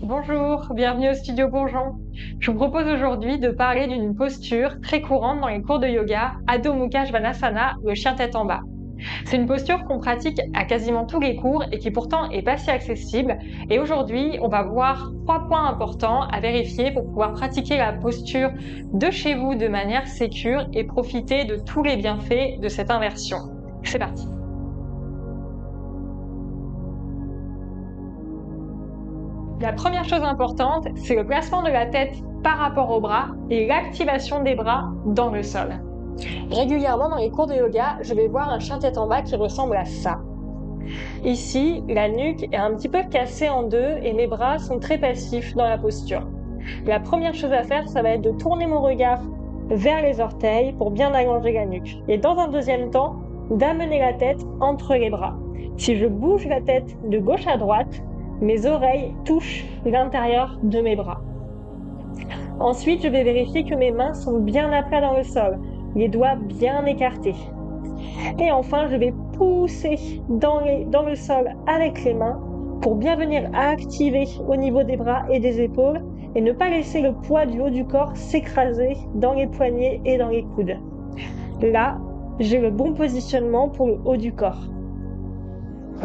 Bonjour, bienvenue au studio Bourgeon. Je vous propose aujourd'hui de parler d'une posture très courante dans les cours de yoga, Adho Mukha Svanasana, le chien tête en bas. C'est une posture qu'on pratique à quasiment tous les cours et qui pourtant est pas si accessible. Et aujourd'hui, on va voir 3 points importants à vérifier pour pouvoir pratiquer la posture de chez vous de manière sécure et profiter de tous les bienfaits de cette inversion. C'est parti. La première chose importante, c'est le placement de la tête par rapport aux bras et l'activation des bras dans le sol. Régulièrement dans les cours de yoga, je vais voir un chien tête en bas qui ressemble à ça. Ici, la nuque est un petit peu cassée en deux et mes bras sont très passifs dans la posture. La première chose à faire, ça va être de tourner mon regard vers les orteils pour bien allonger la nuque. Et dans un deuxième temps, d'amener la tête entre les bras. Si je bouge la tête de gauche à droite, mes oreilles touchent l'intérieur de mes bras. Ensuite, je vais vérifier que mes mains sont bien à plat dans le sol, les doigts bien écartés. Et enfin, je vais pousser dans le sol avec les mains pour bien venir activer au niveau des bras et des épaules et ne pas laisser le poids du haut du corps s'écraser dans les poignets et dans les coudes. Là, j'ai le bon positionnement pour le haut du corps.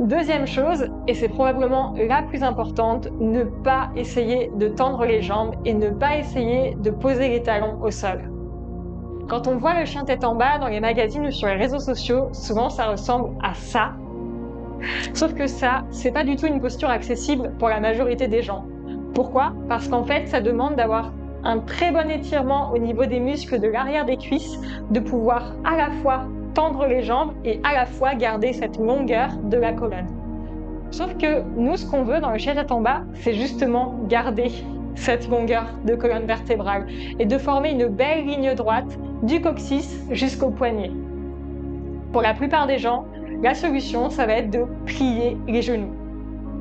Deuxième chose, et c'est probablement la plus importante, ne pas essayer de tendre les jambes et ne pas essayer de poser les talons au sol. Quand on voit le chien tête en bas dans les magazines ou sur les réseaux sociaux, souvent ça ressemble à ça. Sauf que ça, c'est pas du tout une posture accessible pour la majorité des gens. Pourquoi? Parce qu'en fait, ça demande d'avoir un très bon étirement au niveau des muscles de l'arrière des cuisses, de pouvoir à la fois tendre les jambes et à la fois garder cette longueur de la colonne. Sauf que nous, ce qu'on veut dans le chien tête en bas, c'est justement garder cette longueur de colonne vertébrale et de former une belle ligne droite du coccyx jusqu'au poignet. Pour la plupart des gens, la solution, ça va être de plier les genoux.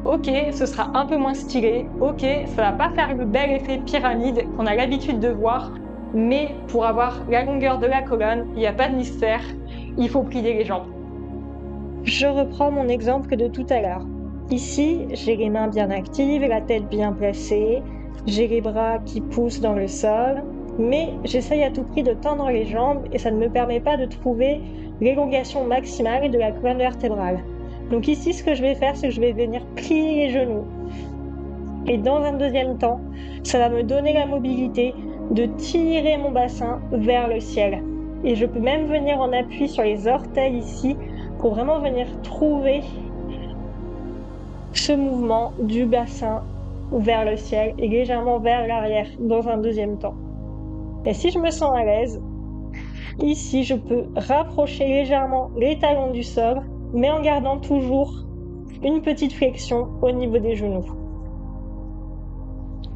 Ok, ce sera un peu moins stylé, ok, ça va pas faire le bel effet pyramide qu'on a l'habitude de voir, mais pour avoir la longueur de la colonne, il n'y a pas de mystère, il faut plier les jambes. Je reprends mon exemple de tout à l'heure. Ici, j'ai les mains bien actives, la tête bien placée, j'ai les bras qui poussent dans le sol, mais j'essaye à tout prix de tendre les jambes et ça ne me permet pas de trouver l'élongation maximale de la colonne vertébrale. Donc ici, ce que je vais faire, c'est que je vais venir plier les genoux. Et dans un deuxième temps, ça va me donner la mobilité de tirer mon bassin vers le ciel. Et je peux même venir en appui sur les orteils ici pour vraiment venir trouver ce mouvement du bassin vers le ciel et légèrement vers l'arrière dans un deuxième temps. Et si je me sens à l'aise, ici je peux rapprocher légèrement les talons du sol, mais en gardant toujours une petite flexion au niveau des genoux.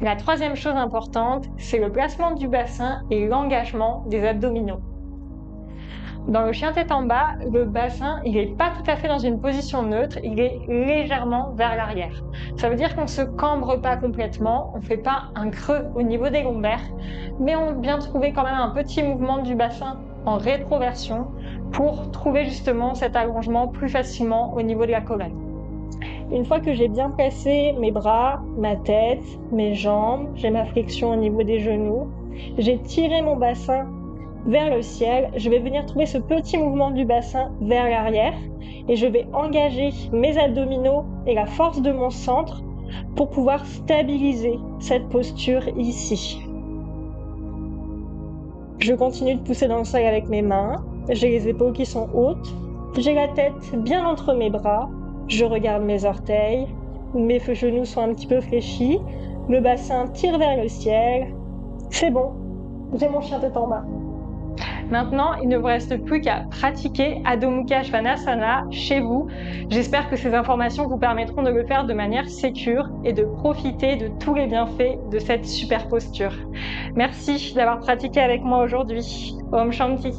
La troisième chose importante, c'est le placement du bassin et l'engagement des abdominaux. Dans le chien tête en bas, le bassin, il n'est pas tout à fait dans une position neutre, il est légèrement vers l'arrière. Ça veut dire qu'on ne se cambre pas complètement, on ne fait pas un creux au niveau des lombaires, mais on vient trouver quand même un petit mouvement du bassin en rétroversion pour trouver justement cet allongement plus facilement au niveau de la colonne. Une fois que j'ai bien placé mes bras, ma tête, mes jambes, j'ai ma flexion au niveau des genoux, j'ai tiré mon bassin vers le ciel, je vais venir trouver ce petit mouvement du bassin vers l'arrière et je vais engager mes abdominaux et la force de mon centre pour pouvoir stabiliser cette posture ici. Je continue de pousser dans le sol avec mes mains, j'ai les épaules qui sont hautes, j'ai la tête bien entre mes bras, je regarde mes orteils, mes genoux sont un petit peu fléchis, le bassin tire vers le ciel, c'est bon, j'ai mon chien tête en bas. Maintenant, il ne vous reste plus qu'à pratiquer Adho Mukha Svanasana chez vous. J'espère que ces informations vous permettront de le faire de manière sécure et de profiter de tous les bienfaits de cette super posture. Merci d'avoir pratiqué avec moi aujourd'hui. Om Shanti.